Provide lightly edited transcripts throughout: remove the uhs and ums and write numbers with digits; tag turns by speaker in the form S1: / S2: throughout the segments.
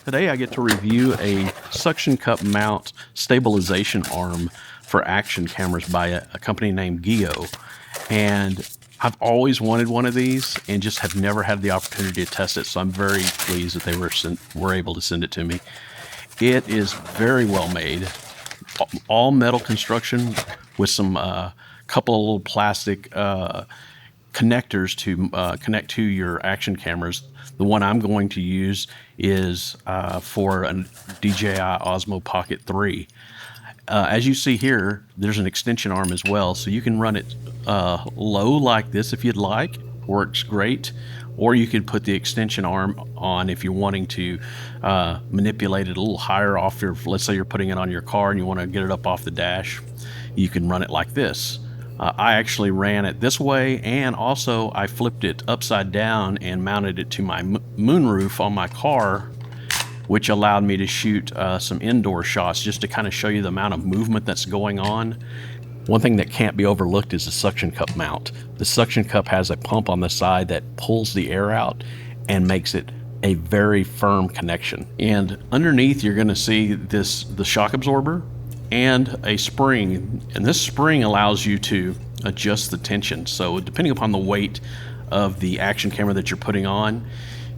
S1: Today I get to review a suction cup mount stabilization arm for action cameras by a company named GEYO. And I've always wanted one of these and just have never had the opportunity to test it. So I'm very pleased that they were able to send it to me. It is very well made, all metal construction with some couple of little plastic connectors to connect to your action cameras. The one I'm going to use is for a DJI Osmo Pocket 3. As you see here, there's an extension arm as well, so you can run it low like this if you'd like. Works great. Or you could put the extension arm on if you're wanting to manipulate it a little higher off your, let's say you're putting it on your car and you want to get it up off the dash, you can run it like this. I actually ran it this way, and also I flipped it upside down and mounted it to my moonroof on my car, which allowed me to shoot some indoor shots just to kind of show you the amount of movement that's going on. One thing that can't be overlooked is the suction cup mount. The suction cup has a pump on the side that pulls the air out and makes it a very firm connection. And underneath you're going to see the shock absorber and a spring, and this spring allows you to adjust the tension. So depending upon the weight of the action camera that you're putting on,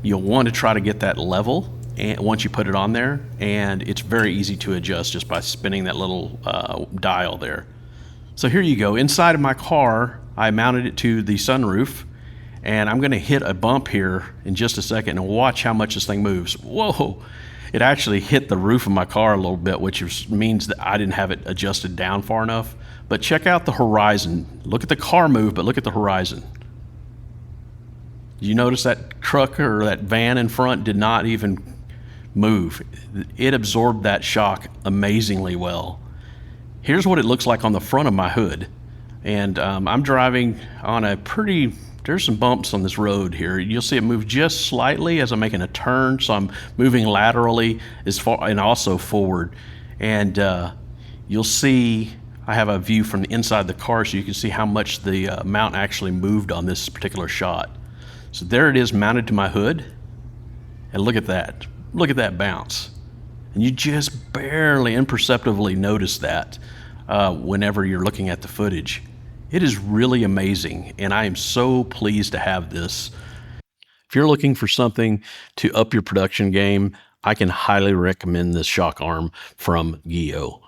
S1: you'll want to try to get that level and once you put it on there, and it's very easy to adjust just by spinning that little dial there. So here you go. Inside of my car, I mounted it to the sunroof, and I'm going to hit a bump here in just a second and watch how much this thing moves. Whoa! It actually hit the roof of my car a little bit, which means that I didn't have it adjusted down far enough. But check out the horizon. Look at the car move, but look at the horizon. You notice that truck or that van in front did not even move. It absorbed that shock amazingly well. Here's what it looks like on the front of my hood. And I'm driving on a pretty, there's some bumps on this road here. You'll see it move just slightly as I'm making a turn, so I'm moving laterally as far and also forward. And you'll see I have a view from the inside the car, so you can see how much the mount actually moved on this particular shot. So there it is mounted to my hood, and look at that. Look at that bounce. And you just barely, imperceptibly notice that whenever you're looking at the footage. It is really amazing, and I am so pleased to have this. If you're looking for something to up your production game, I can highly recommend this shock arm from GEYO.